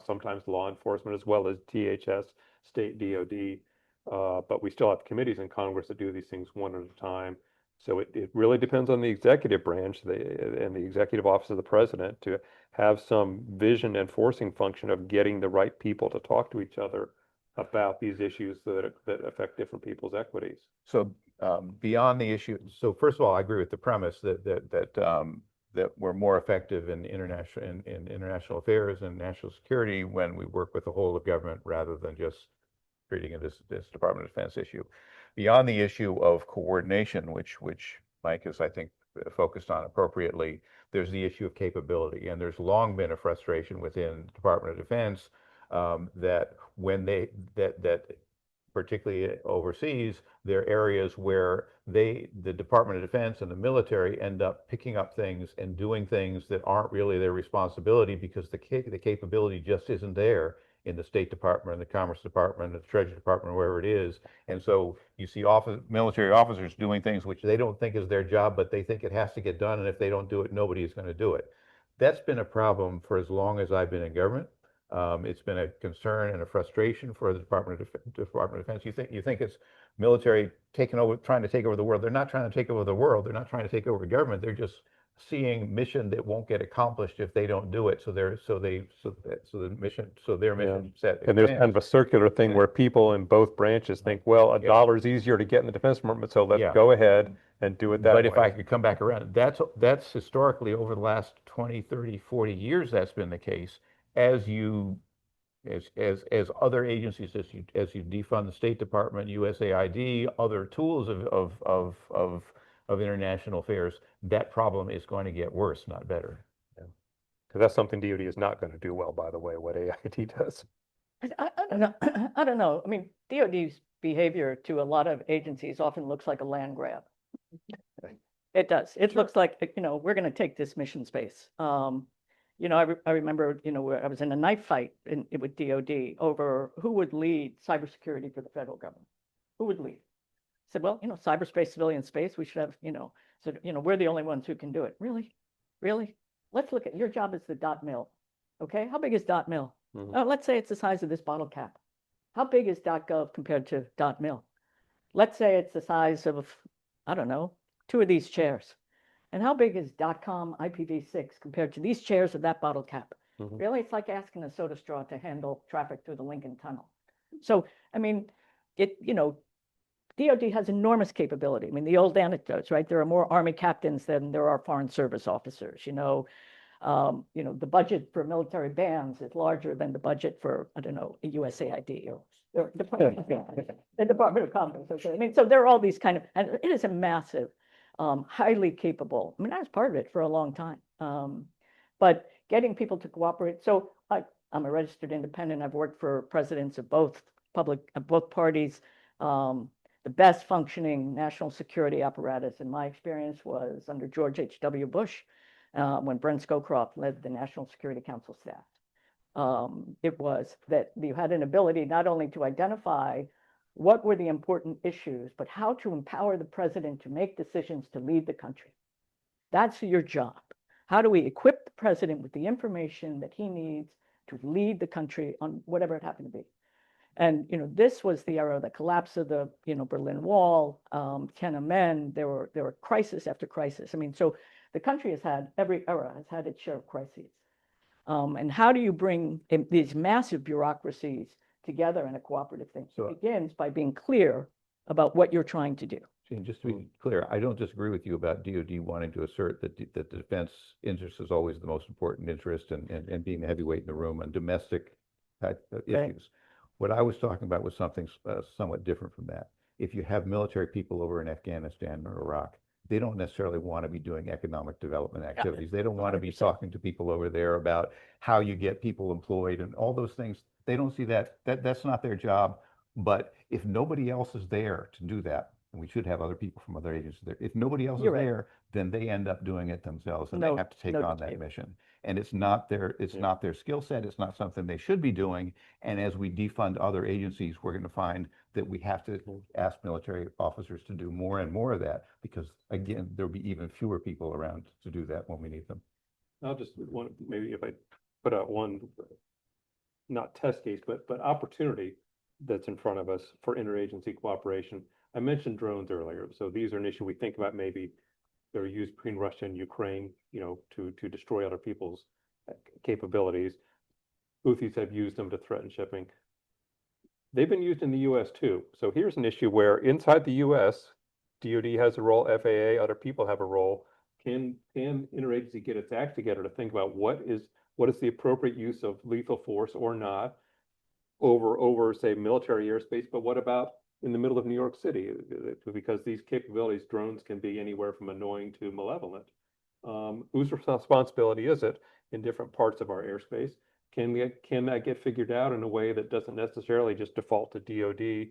sometimes law enforcement as well as THS, state DoD. But we still have committees in Congress that do these things one at a time. So it really depends on the executive branch and the executive office of the president to have some vision and forcing function of getting the right people to talk to each other about these issues that affect different people's equities. So beyond the issue, so first of all, I agree with the premise that we're more effective in international affairs and national security when we work with the whole of government rather than just treating it as this Department of Defense issue. Beyond the issue of coordination, which Mike is, I think, focused on appropriately, there's the issue of capability, and there's long been a frustration within the Department of Defense that when that particularly overseas, there are areas where the Department of Defense and the military end up picking up things and doing things that aren't really their responsibility because the capability just isn't there in the State Department, the Commerce Department, the Treasury Department, wherever it is. And so you see military officers doing things which they don't think is their job, but they think it has to get done. And if they don't do it, nobody is going to do it. That's been a problem for as long as I've been in government. It's been a concern and a frustration for the Department of Defense. You think it's military trying to take over the world. They're not trying to take over the world. They're not trying to take over government. They're just seeing mission that won't get accomplished if they don't do it. So their mission set. And there's kind of a circular thing where people in both branches think, well, a dollar is easier to get in the Defense Department, so let's go ahead and do it that way. But if I could come back around, that's historically over the last 20, 30, 40 years, that's been the case. As other agencies, as you defund the State Department, USAID, other tools of international affairs, that problem is going to get worse, not better. Because that's something DoD is not going to do well, by the way, what AIT does. I don't know. I don't know. I mean, DoD's behavior to a lot of agencies often looks like a land grab. It does. It looks like, we're going to take this mission space. I remember, where I was in a knife fight with DoD over who would lead cybersecurity for the federal government. Who would lead? I said, well, cyberspace, civilian space, we should have, we're the only ones who can do it. Really? Really? Let's look at your job as the .mil. Okay, how big is .mil? Mm-hmm. Let's say it's the size of this bottle cap. How big is .gov compared to .mil? Let's say it's the size of, I don't know, 2 of these chairs. And how big is .com IPv6 compared to these chairs of that bottle cap? Mm-hmm. Really, it's like asking a soda straw to handle traffic through the Lincoln Tunnel. So, I mean, DoD has enormous capability. I mean, the old anecdotes, right? There are more Army captains than there are Foreign Service officers. The budget for military bands is larger than the budget for, I don't know, a USAID or the Department of Commerce. Okay. I mean, so there are all these kind of, and it is a massive, highly capable. I mean, I was part of it for a long time. But getting people to cooperate. So I'm a registered independent. I've worked for presidents of both parties. The best functioning national security apparatus, in my experience, was under George H.W. Bush, when Brent Scowcroft led the National Security Council staff. It was that you had an ability not only to identify what were the important issues, but how to empower the president to make decisions to lead the country. That's your job. How do we equip the president with the information that he needs to lead the country on whatever it happened to be? And this was the era of the collapse of the Berlin Wall, Tiananmen. There were crisis after crisis. I mean, so the country every era has had its share of crises. And how do you bring these massive bureaucracies together in a cooperative thing? So it begins by being clear about what you're trying to do. And just to be clear, I don't disagree with you about DoD wanting to assert that the defense interest is always the most important interest and being the heavyweight in the room on domestic issues. What I was talking about was something somewhat different from that. If you have military people over in Afghanistan or Iraq, they don't necessarily want to be doing economic development activities. They don't want to be 100%. talking to people over there about how you get people employed and all those things. They don't see that's not their job. But if nobody else is there to do that, and we should have other people from other agencies there, if nobody else You're is right. there, then they end up doing it themselves and No- they have to take no on that debate. mission. And it's not their skill set. It's not something they should be doing. And as we defund other agencies, we're going to find that we have to ask military officers to do more and more of that because, again, there'll be even fewer people around to do that when we need them. I'll just maybe if I put out one, not test case, but opportunity that's in front of us for interagency cooperation. I mentioned drones earlier, so these are an issue we think about. Maybe they're used between Russia and Ukraine, to destroy other people's capabilities. Houthis have used them to threaten shipping. They've been used in the U.S. too. So here's an issue where inside the U.S., DoD has a role, FAA, other people have a role. Can interagency get its act together to think about what is the appropriate use of lethal force or not over say military airspace, but what about in the middle of New York City? Because these capabilities, drones can be anywhere from annoying to malevolent. Whose responsibility is it in different parts of our airspace? Can that get figured out in a way that doesn't necessarily just default to DoD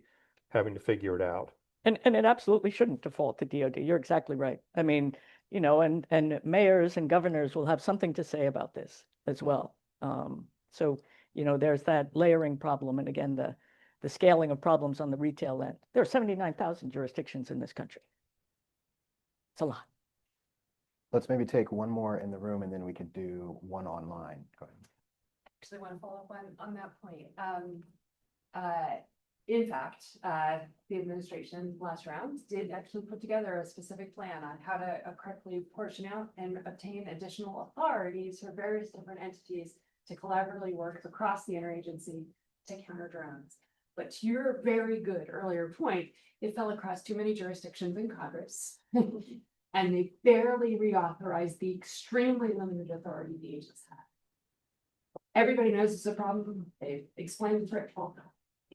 having to figure it out? And it absolutely shouldn't default to DoD. You're exactly right. I mean, and mayors and governors will have something to say about this as well. So, there's that layering problem. And again, the scaling of problems on the retail end. There are 79,000 jurisdictions in this country. It's a lot. Let's maybe take one more in the room and then we can do one online. Go ahead. Actually want to follow up on that point. In fact, the administration last round did actually put together a specific plan on how to correctly portion out and obtain additional authorities for various different entities to collaboratively work across the interagency to counter drones. But to your very good earlier point, it fell across too many jurisdictions in Congress. And they barely reauthorized the extremely limited authority the agents had. Everybody knows it's a problem. They've explained it all.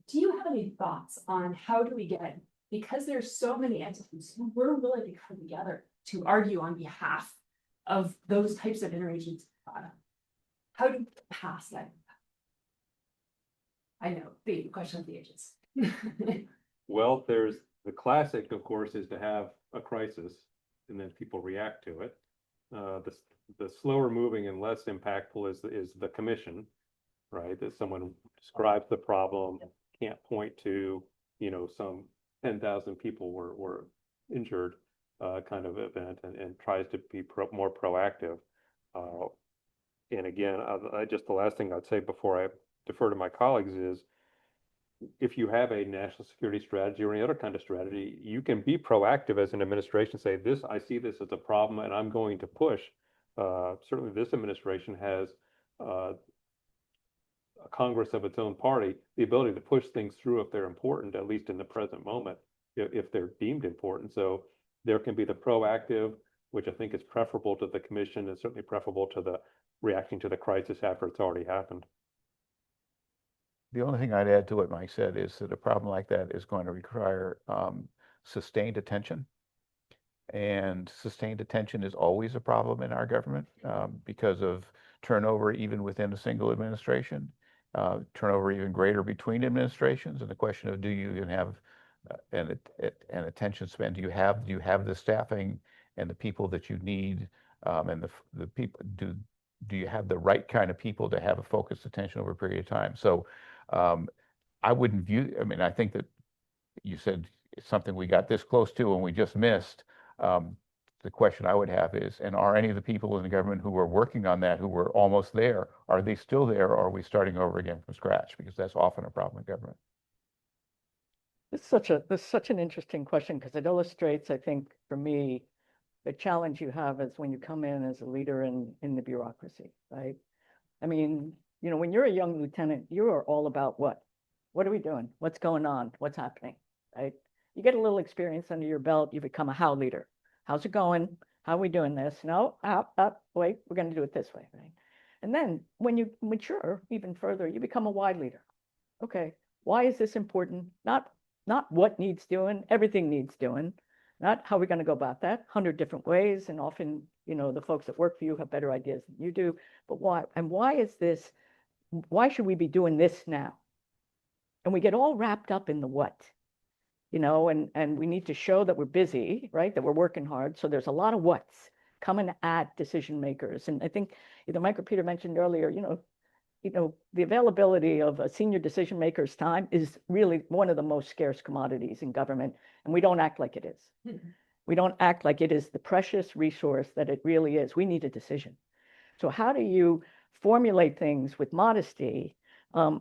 Do you have any thoughts on how do we get, because there's so many entities who were willing to come together to argue on behalf of those types of interagency products, how do we pass that? I know the question of the agents. Well, there's the classic, of course, is to have a crisis and then people react to it. The slower moving and less impactful is the commission, right? That someone describes the problem, can't point to, some 10,000 people were injured kind of event and tries to be more proactive. And again, just the last thing I'd say before I defer to my colleagues is, if you have a national security strategy or any other kind of strategy, you can be proactive as an administration, say I see this as a problem and I'm going to push. Certainly this administration has a Congress of its own party, the ability to push things through if they're important, at least in the present moment, if they're deemed important. So there can be the proactive, which I think is preferable to the commission, and certainly preferable to the reacting to the crisis after it's already happened. The only thing I'd add to what Mike said is that a problem like that is going to require sustained attention. And sustained attention is always a problem in our government because of turnover even within a single administration, turnover even greater between administrations, and the question of do you even have an attention span? Do you have the staffing and the people that you need, and the people do you have the right kind of people to have a focused attention over a period of time? So I wouldn't view. I mean, I think that you said it's something we got this close to and we just missed. The question I would have is, and are any of the people in the government who were working on that, who were almost there, are they still there, or are we starting over again from scratch? Because that's often a problem in government. This is such an interesting question because it illustrates, I think, for me, the challenge you have is when you come in as a leader in the bureaucracy, right? I mean, when you're a young lieutenant, you are all about what? What are we doing? What's going on? What's happening, right? You get a little experience under your belt, you become a how leader. How's it going? How are we doing this? No, wait, we're going to do it this way, right? And then when you mature even further, you become a why leader. Okay, why is this important? Not what needs doing, everything needs doing. Not how we're going to go about that, 100 different ways. And often, the folks that work for you have better ideas than you do. But why? And why is this? Why should we be doing this now? And we get all wrapped up in the what. And we need to show that we're busy, right? That we're working hard. So there's a lot of what's coming at decision makers. And I think Mike or Peter mentioned earlier, the availability of a senior decision maker's time is really one of the most scarce commodities in government. And we don't act like it is. We don't act like it is the precious resource that it really is. We need a decision. So how do you formulate things with modesty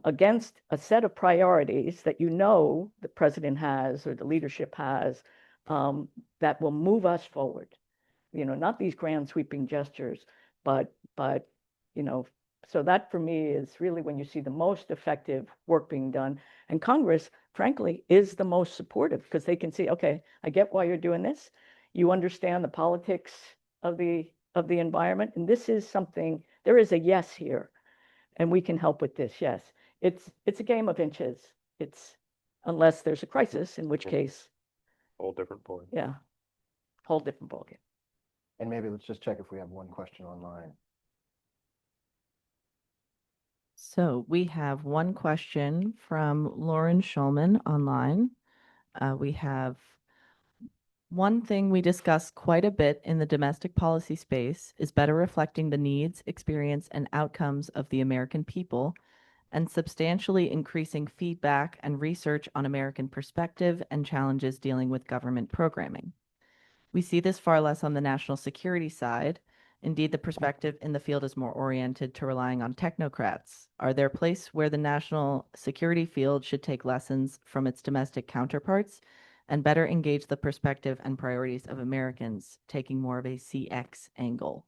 against a set of priorities that the president has or the leadership has that will move us forward? Not these grand sweeping gestures, but so that for me is really when you see the most effective work being done. And Congress, frankly, is the most supportive because they can see, okay, I get why you're doing this. You understand the politics of the environment, and this is something. There is a yes here. And we can help with this, yes. It's a game of inches. It's unless there's a crisis, in which case. Whole different point. Yeah, whole different ballgame. And maybe let's just check if we have one question online. So we have one question from Lauren Schulman online. We have one thing we discuss quite a bit in the domestic policy space is better reflecting the needs, experience, and outcomes of the American people, and substantially increasing feedback and research on American perspective and challenges dealing with government programming. We see this far less on the national security side. Indeed, the perspective in the field is more oriented to relying on technocrats. Are there places where the national security field should take lessons from its domestic counterparts and better engage the perspective and priorities of Americans, taking more of a CX angle?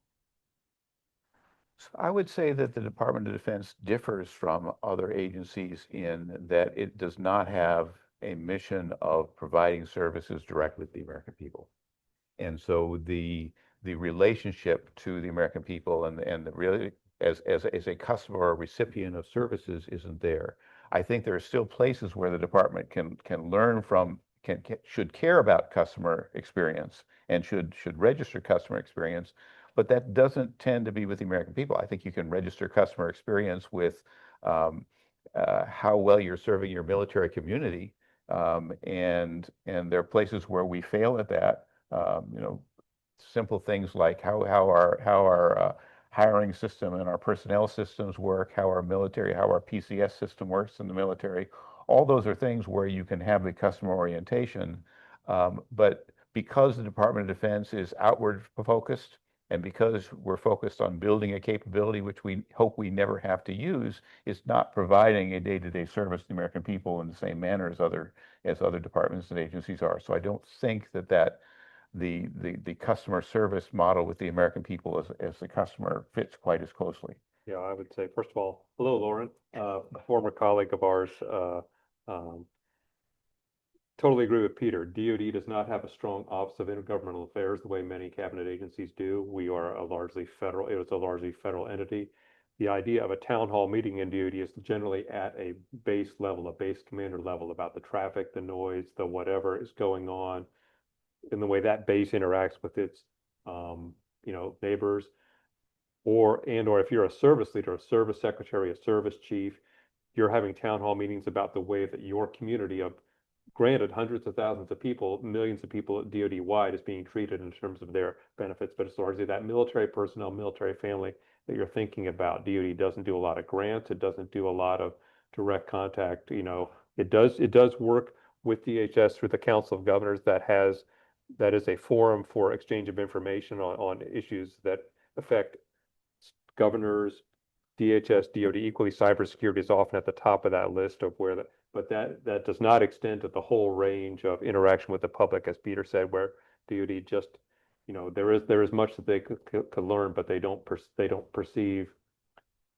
So I would say that the Department of Defense differs from other agencies in that it does not have a mission of providing services directly to the American people. And so the relationship to the American people and the really as a customer or recipient of services isn't there. I think there are still places where the department can learn from, should care about customer experience and should register customer experience, but that doesn't tend to be with the American people. I think you can register customer experience with how well you're serving your military community, and there are places where we fail at that. Simple things like how our hiring system and our personnel systems work, how our PCS system works in the military. All those are things where you can have the customer orientation, but because the Department of Defense is outward focused, and because we're focused on building a capability which we hope we never have to use, it's not providing a day-to-day service to the American people in the same manner as other departments and agencies are. So I don't think that the customer service model with the American people as the customer fits quite as closely. Yeah, I would say, first of all, hello, Lauren, a former colleague of ours. Um, Totally agree with Peter. DoD does not have a strong Office of Intergovernmental Affairs the way many cabinet agencies do. We are a largely federal, it was a largely federal entity. The idea of a town hall meeting in DoD is generally at a base level, a base commander level, about the traffic, the noise, the whatever is going on, and the way that base interacts with its, neighbors. Or if you're a service leader, a service secretary, a service chief, you're having town hall meetings about the way that your community of, granted, hundreds of thousands of people, millions of people at DoD wide is being treated in terms of their benefits, but it's largely that military personnel, military family that you're thinking about. DoD doesn't do a lot of grants. It doesn't do a lot of direct contact. It does work with DHS through the Council of Governors that is a forum for exchange of information on issues that affect governors, DHS, DoD. Equally, cybersecurity is often at the top of that list of where but that does not extend to the whole range of interaction with the public, as Peter said, where DoD just, there is much that they could learn, but they don't perceive,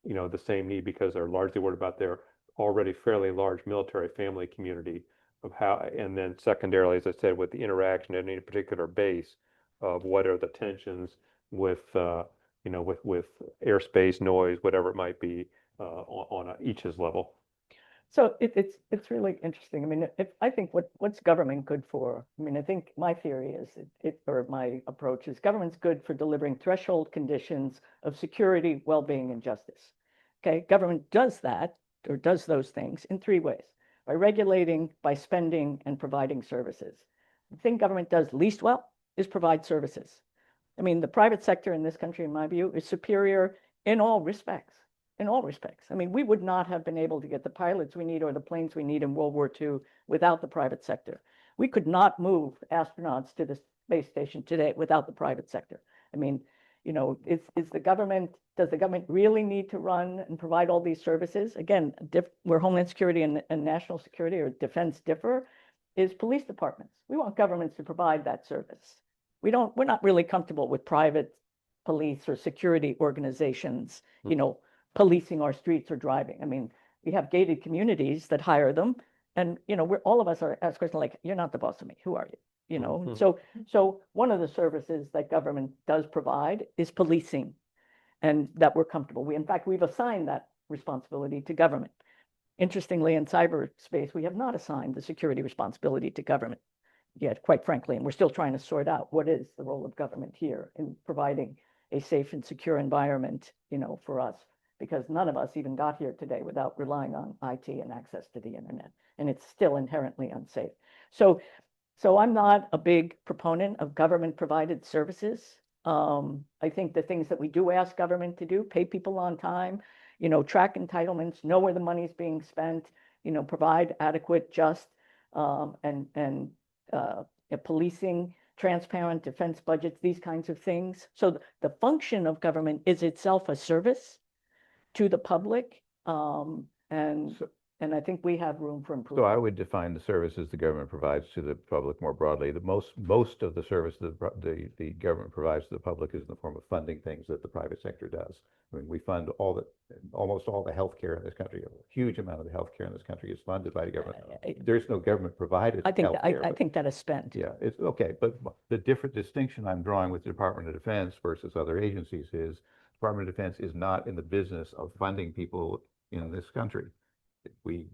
the same need because they're largely worried about their already fairly large military family community of how, and then secondarily, as I said, with the interaction at any particular base of what are the tensions with, with airspace, noise, whatever it might be, on each's level. So it's really interesting. I mean, I think what's government good for? I mean, I think my theory is or my approach is government's good for delivering threshold conditions of security, well-being, and justice. Okay, government does that or does those things in three ways: by regulating, by spending, and providing services. The thing government does least well is provide services. I mean, the private sector in this country, in my view, is superior in all respects. In all respects. I mean, we would not have been able to get the pilots we need or the planes we need in World War II without the private sector. We could not move astronauts to the space station today without the private sector. I mean, does the government really need to run and provide all these services? Again, where Homeland Security and national security or defense differ is police departments. We want governments to provide that service. We're not really comfortable with private police or security organizations, policing our streets or driving. I mean, we have gated communities that hire them, and all of us are asked questions like, "You're not the boss of me. Who are you?" So one of the services that government does provide is policing, and that we're comfortable. In fact, we've assigned that responsibility to government. Interestingly, in cyberspace, we have not assigned the security responsibility to government yet, quite frankly, and we're still trying to sort out what is the role of government here in providing a safe and secure environment, for us. Because none of us even got here today without relying on IT and access to the internet, and it's still inherently unsafe. So I'm not a big proponent of government-provided services. I think the things that we do ask government to do, pay people on time, track entitlements, know where the money is being spent, provide adequate, just, and policing, transparent defense budgets, these kinds of things. So the function of government is itself a service to the public, and I think we have room for So improvement. I would define the services the government provides to the public more broadly. The most of the service that the government provides to the public is in the form of funding things that the private sector does. I mean, we fund almost all the healthcare in this country. A huge amount of the healthcare in this country is funded by the government. There's no government provided I think healthcare. I think that is spent. Yeah, it's okay, but the different distinction I'm drawing with the Department of Defense versus other agencies is Department of Defense is not in the business of funding people in this country. We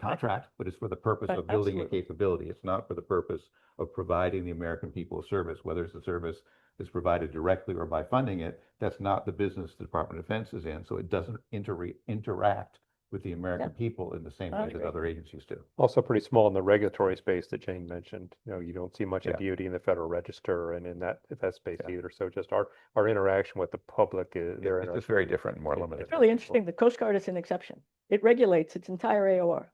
contract, but it's for the purpose of building a capability. It's not for the purpose of providing the American people a service, whether it's a service that's provided directly or by funding it. That's not the business the Department of Defense is in, so it doesn't interact with the American people in the same way that other agencies do. Also pretty small in the regulatory space that Jane mentioned. You don't see much of DoD in the Federal Register and in that space either. So just our interaction with the public is It's just very different and more limited. It's really interesting. The Coast Guard is an exception. It regulates its entire AOR.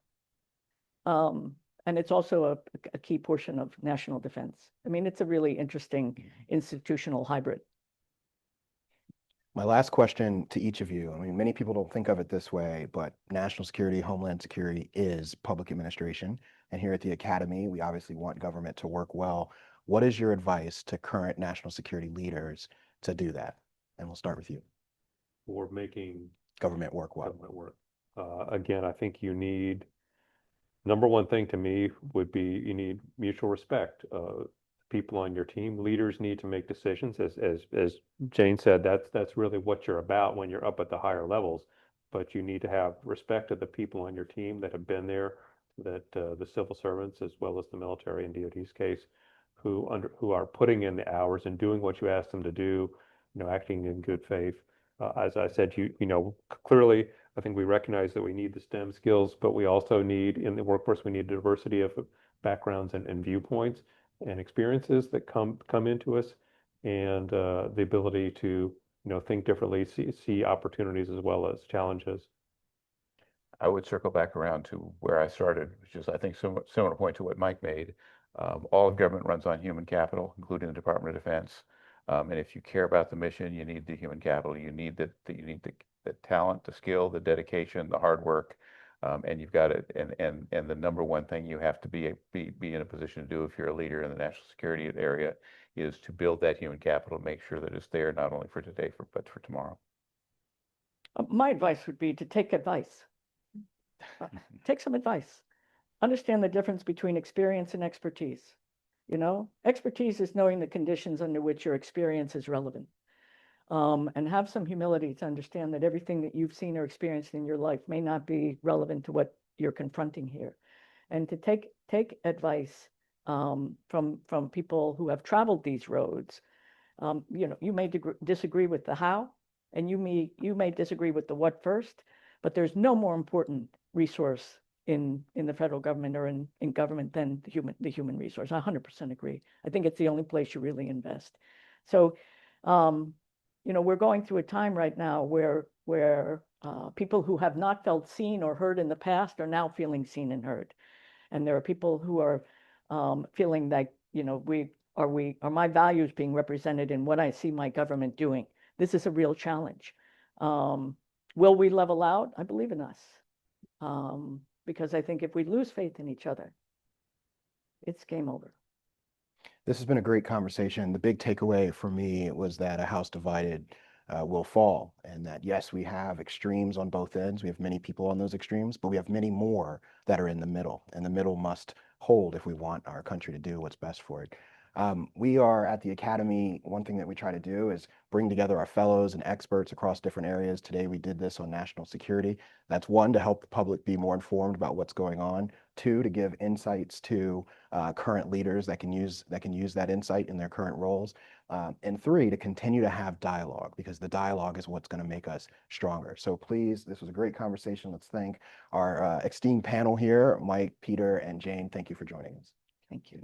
And it's also a key portion of national defense. I mean, it's a really interesting institutional hybrid. My last question to each of you, I mean, many people don't think of it this way, but national security, homeland security is public administration. And here at the Academy, we obviously want government to work well. What is your advice to current national security leaders to do that? And we'll start with you. for making Government work well. government work. Again, I think you need, number one thing to me would be you need mutual respect. People on your team, leaders need to make decisions. As Jane said, that's really what you're about when you're up at the higher levels. But you need to have respect of the people on your team that have been there, that the civil servants as well as the military in DoD's case, who are putting in the hours and doing what you ask them to do, acting in good faith. As I said, clearly, I think we recognize that we need the STEM skills, but we also need, in the workforce, we need diversity of backgrounds and viewpoints and experiences that come into us, and the ability to, think differently, see opportunities as well as challenges. I would circle back around to where I started, which is, I think, similar point to what Mike made. All of government runs on human capital, including the Department of Defense. And if you care about the mission, you need the human capital. You need the talent, the skill, the dedication, the hard work, and you've got it. And the number one thing you have to be in a position to do if you're a leader in the national security area is to build that human capital, make sure that it's there not only for today but for tomorrow. My advice would be to take advice. Take some advice. Understand the difference between experience and expertise. Expertise is knowing the conditions under which your experience is relevant. And have some humility to understand that everything that you've seen or experienced in your life may not be relevant to what you're confronting here. And to take advice from people who have traveled these roads. You may disagree with the how, and you may disagree with the what first, but there's no more important resource in the federal government or in government than the human resource. I 100% agree. I think it's the only place you really invest. So, we're going through a time right now where people who have not felt seen or heard in the past are now feeling seen and heard. And there are people who are feeling like, are my values being represented in what I see my government doing? This is a real challenge. Will we level out? I believe in us. Because I think if we lose faith in each other, it's game over. This has been a great conversation. The big takeaway for me was that a house divided will fall, and that, yes, we have extremes on both ends. We have many people on those extremes, but we have many more that are in the middle, and the middle must hold if we want our country to do what's best for it. We are at the Academy. One thing that we try to do is bring together our fellows and experts across different areas. Today, we did this on national security. That's one, to help the public be more informed about what's going on. Two, to give insights to current leaders that can use that insight in their current roles. And three, to continue to have dialogue, because the dialogue is what's going to make us stronger. So please, this was a great conversation. Let's thank our esteemed panel here, Mike, Peter, and Jane. Thank you for joining us. Thank you.